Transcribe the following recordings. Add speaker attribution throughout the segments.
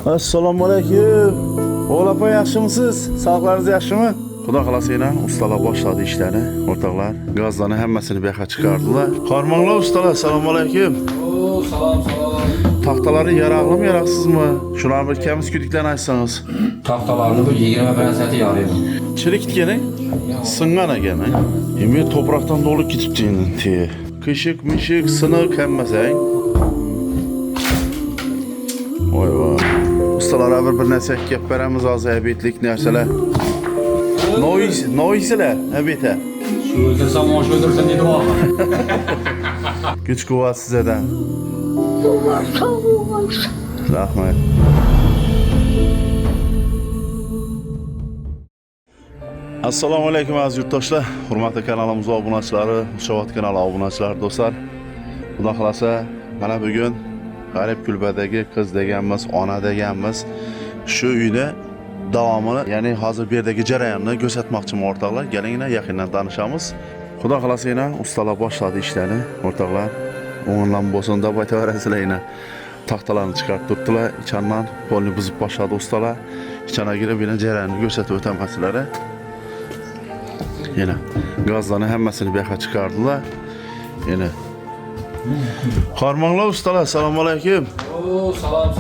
Speaker 1: Assalomu alaykum. Oğul apa yaxshimisiz? Sağlıqlarınız yaxshimi? Xudo xolasa yana ustalar boshladi ishlarni, o'rtoqlar. Gazlarni hammasini bu yoqqa chiqardilar. Qarmoqlar ustalar, assalomu alaykum.
Speaker 2: Oo, salom.
Speaker 1: Taxtalari yaraqlimi, yaraqsizmi? Shularni bir kamiz küdüklarni aytsangiz.
Speaker 2: Taxtalarni bu 20 sati yaraydi.
Speaker 1: Chirik ketgan, singan ekan. Endi to'proqdan to'lib ketibdi endi. Qishik, mishik, siniq hammasi. Voy voy. Ustalara bir narsa gap beramiz, hozir abetlik narsalar. Noislar, abeta.
Speaker 2: Shu o'ldirsam, osh o'ldirsin dedi o.
Speaker 1: Kuch quvvat sizlardan. Rahmat. Assalomu alaykum aziz yurtdoshlar, hurmatli kanalimiz obunachilari, Shovot kanali obunachilari do'stlar. Xudo xolasa, mana bugun G'arib kulbadagi qiz deganmiz, ona deganmiz shu uyda davomini, ya'ni hozir bu yerdagi jarayonni ko'rsatmoqchiman o'rtoqlar. Kelinglar yaqindan tanishamiz. Xudo xolasa yana ustalar boshladi ishlarni, o'rtoqlar. O'g'inlar bo'lsin deb aytaverasizlar yana. Taxtalarni chiqarib turibdilar, ichandan polni buzib boshladi ustalar. Ichana kirib yana jarayonni ko'rsatib o'tamasizlar. Yana gazlarni hammasini bu yoqqa chiqardilar. Yana Qarmoqlar ustalar, assalomu alaykum.
Speaker 2: Oo, salom.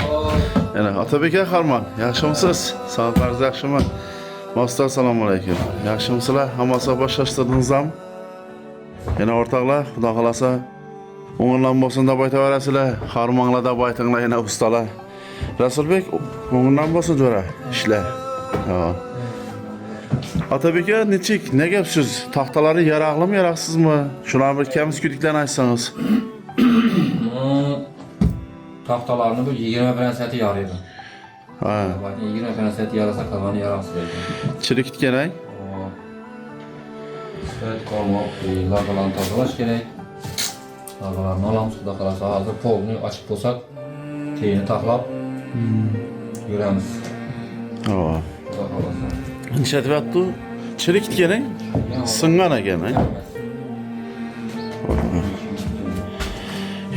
Speaker 1: Yana Otabek aka Qarmoq, yaxshimisiz? Sog'liqlaringiz yaxshimi? Dostlar, assalomu alaykum. Yaxshimisizlar? Hammasi boshlashdingizmi? Yana o'rtoqlar, xudo xolasa o'g'inlar bo'lsin deb aytaverasizlar. Qarmoqlar deb aytinglar yana ustalar. Rasulbek, o'g'inlar bo'lsin jo'ra ishlar. Ha. Otabek aka, nechik, ne gapsiz? Taxtalari yaraqlimi, yaraqsizmi? Shularni bir kamiz küdüklarni aytsangiz.
Speaker 2: Taxtalarni bu 20 sati yaraydi.
Speaker 1: Ha.
Speaker 2: Bak 20 sati yarasa qolgani yaraqsiz ekan.
Speaker 1: Chirik ketgan-ay?
Speaker 2: Evet, qarmoq, lavalarni tozalash kerak. Lavalarni olamiz, xudo xolasa hozir polni ochib bo'lsak, teyini taxlab yuramiz.
Speaker 1: Ha.
Speaker 2: Xudo xolasa.
Speaker 1: Nishatyapti. Chirik ketgan-ay? Singan ekan-ay.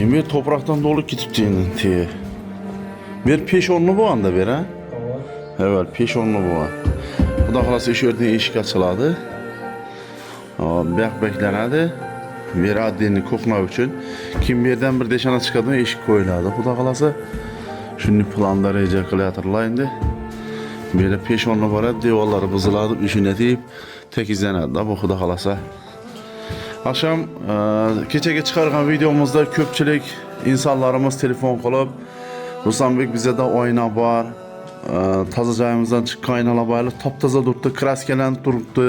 Speaker 1: Endi to'proqdan to'lib ketibdi endi. Bir peshonli bu anda ber, ha? Evet, peshonli bu. Xudo xolasa shu yerdan eshik ochiladi. Beklanadi. Bir adini ko'qnav uchun kim bu yerdan bir deshana chiqadi, eshik qo'yiladi. Xudo xolasa shuni planda reja qilyaptilar endi. Böyle peshonli boradi, devorlari buziladi, ishini tep tekizlanadi bu xudo xolasa. Akşam kechagi chiqargan videomuzda ko'pchilik insonlarimiz telefon qilib, Ruslanbek bizda da oyna bor, toza joyimizdan chiqqan oynalar bor, top-toza turibdi, kraskalanib turibdi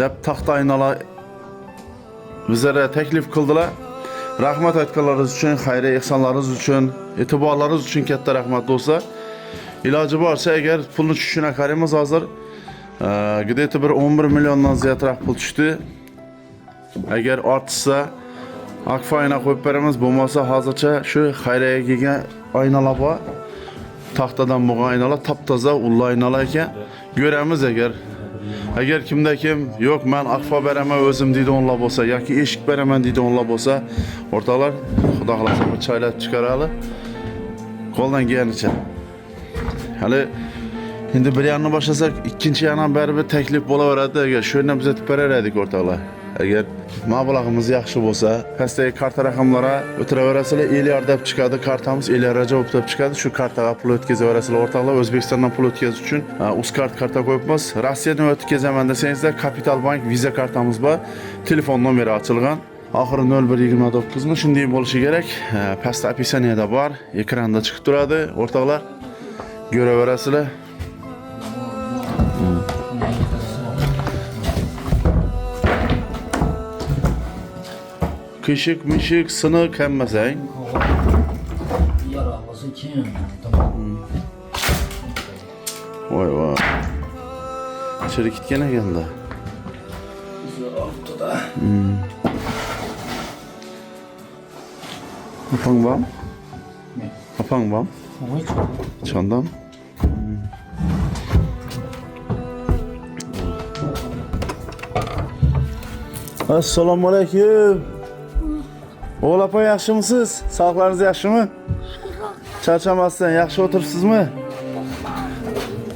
Speaker 1: deb taxta oynalar bizlarga taklif qildilar. Rahmat aytganlaringiz uchun, xayriya ehsonlaringiz uchun, e'tiborlaringiz uchun katta rahmat do'stlar. İlacı varsa eğer pulun tushishini qaraymiz hozir gideti bir 11 milyondan ziyodroq pul tushdi. Agar ortsa akfa oyna qo'yib beramiz, bo'lmasa hozircha shu xayriyaga kelgan oynalar bor. Taxtadan bo'lgan oynalar top-toza ulli oynalar ekan. Ko'ramiz agar kimda kim yo'q men akfa beraman o'zim deydi onlar bo'lsa yoki eshik beraman deydi onlar bo'lsa, o'rtoqlar, xudo xolasa bir chaylab chiqarali. Qo'ldan kelganicha. Hali endi bir yanni boshlasak, ikkinchi yana baribir taklif bo'laveradi. Agar shu yerdan biz aytib beraverdik o'rtoqlar. Agar mablag'imiz yaxshi bo'lsa, pastdagi karta raqamlari o'tiraverasizlar, 50 deb chiqadi, kartamiz 50 rajab deb chiqadi. Shu kartaga pul o'tkazaverasizlar o'rtoqlar. O'zbekistondan pul o'tkazish uchun Uzkart karta qo'yibmiz. Rossiyadan o'tkazaman desangizlar, Capital Bank Visa kartamiz bor. Telefon nomeri ochilgan. Oxiri 0129 mi shunday bo'lishi kerak. Pastda opisaniyada bor, ekranda chiqib turadi o'rtoqlar. Göreverasizlar. Qishik, mishik, siniq hammasi.
Speaker 2: Yaraqlisi kim?
Speaker 1: Voy voy. Chirik ketgan ekanda.
Speaker 2: Ortada.
Speaker 1: Apang bormi? Apang bormi?
Speaker 2: Voy.
Speaker 1: Çandam. Assalomu alaykum. Oğul apa yaxshimisiz? Sağlıqlarınız yaxshimi? Çarçamazsan, yaxşı oturubsizmi?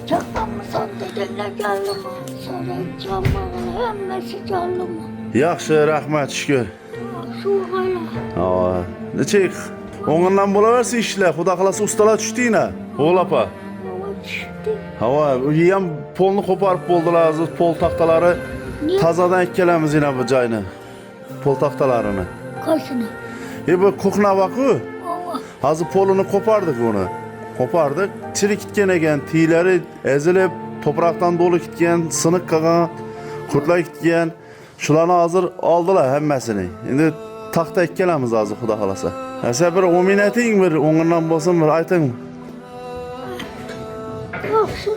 Speaker 3: Çakmamışsan dedikler geldi mi? Sonra canlı hemmesi canlı mı?
Speaker 1: Yaxşı, rahmat, şükür.
Speaker 3: Şu hala.
Speaker 1: Aa, neçe oğundan bulaversin işler. Xuda qalasa ustalar düşdü yine. Oğul apa.
Speaker 3: Hava çıktı.
Speaker 1: Hava, yiyem polunu koparıp boldular, pol taxtaları.
Speaker 3: Niye?
Speaker 1: Tazadan ekkelemiz yine bu cayını. Pol taxtalarını.
Speaker 3: Kaçını?
Speaker 1: Bu kokuna bakı.
Speaker 3: Hava.
Speaker 1: Hazır polunu kopardık onu. Kopardık. Çirik gitken eken, tiyleri ezilip, topraktan dolu gitken, sınık kalan, kurtlar gitken. Şularını hazır aldılar hemmesini. Şimdi taxta ekkelemiz hazır Xuda qalasa. Həsə bir o minnetin bir, onundan bolsun bir aytın.
Speaker 3: Yoksa.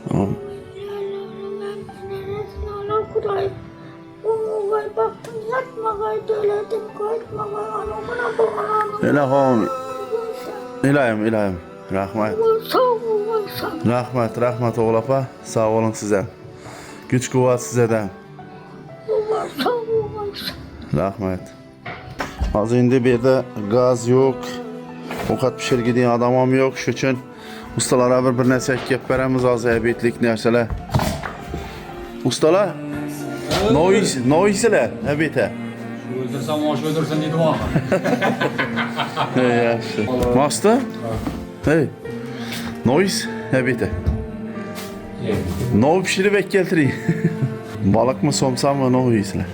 Speaker 1: Tamam.
Speaker 3: Lalan kuday. Onu vay baktım yatma gay döledim koyma gay anamına babana.
Speaker 1: İlahım, İlahim. Rahmat.
Speaker 3: Sağ ol sağ ol.
Speaker 1: Rahmat oğul apa. Sağ olun size. Güç kuvvet sizeden.
Speaker 3: Baba sağ ol sağ ol.
Speaker 1: Rahmat. Az indi bir de gaz yok. Okat pişir gidiyen adamım yok. Şu için ustalara bir nesek gep veremiz az ebitlik nerseler. Ustalar, ne iyisiler ebite.
Speaker 2: Öldürsem maaş öldürsen dedim ama.
Speaker 1: Yaxşı. Master? Hey. Noise ebite. Ne pişirip ek getireyim. Balık mı somsam mı ne iyisiler.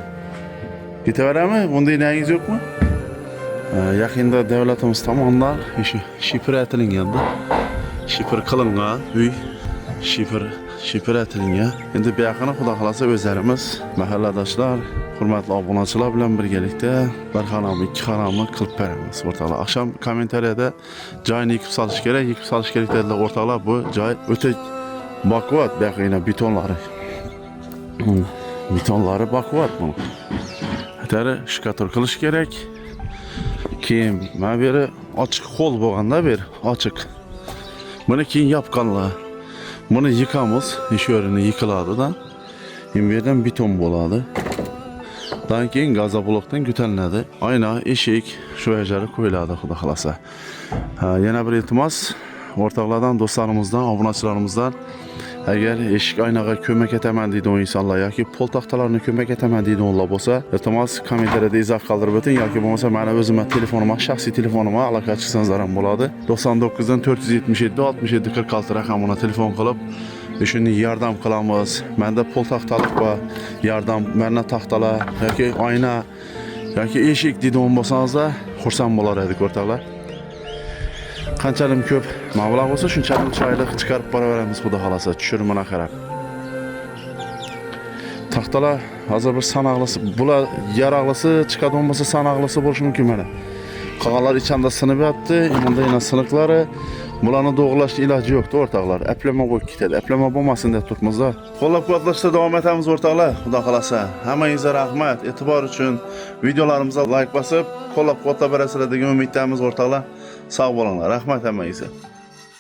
Speaker 1: Gitevere mi? Bunda ineğiniz yok mu? Yakında devletimiz tamamlar. Şifre etilin yanında. Şifre kılın ha. Üy. Şifre etilin ya. Şimdi bir yakına Xuda qalasa özlerimiz, mahalladaşlar, hürmetli abunacılar bilen birgelikte bir xanamı, iki xanamı kılıp veremiz ortalığa. Akşam kommentariyada cayını yıkıp salış gerek. Yıkıp salış gerek dediler ortalığa. Bu cay öte bakvat. Belki yine betonları. Betonları bakvat bunu. Hatta şikatör kılış gerek. Kim? Ben biri açık kol boğanda bir açık. Bunu keyin yapkanlar. Bunu yıkamız, iş yörünü yıkıladı da. Birden beton boladı. Daha keyin gaza buluktan gütenledi. Ayna, eşik, şu eceri koyuladı Xuda qalasa. Yine bir iltimas, ortaklardan, dostlarımızdan, abunacılarımızdan. Eğer eşik aynağa kömek etemən deydi o insanlar, ya ki pol taxtalarını kömek etemən deydi onlar bolsa, iltimas kommentariyada izah qaldırıb ötün, ya ki olmasa mənə özümə telefonuma, şəxsi telefonuma əlaqə çıxsanızlarım boladı. 99'dan 477 67 46 rəqəmına telefon qılıb, düşünün yardım qılamız. Məndə pol taxtalıq var, yardım, mənə taxtalar, ya ki ayna, ya ki eşik deydi olmasanız da, xursan bolar edik ortaqlar. Qançalım köp mablag olsa şunçalım çaylıq çıxarıb para veremiz Xuda qalasa, düşür buna xərab. Taxtalar hazır bir sanaqlısı, bula yaraqlısı çıxadı olmasa sanaqlısı boluşu mümkün mənə. Qağalar içəndə sınıb yatdı, imanda yine sınıqları. Bulanı doğrulaşdı ilacı yoktu ortaqlar. Əpləmə qoyub kitədi, əpləmə olmasın deyə tutmuzlar. Qollab quvvatlaşda devam etəmiz ortaqlar Xuda qalasa. Həməyinizə rəhmət, etibar üçün videolarımıza like basıb, qollab quvvatla bərəsilə də ümidlərimiz ortaqlar. Sağ olunlar, rəhmət həməyinizə.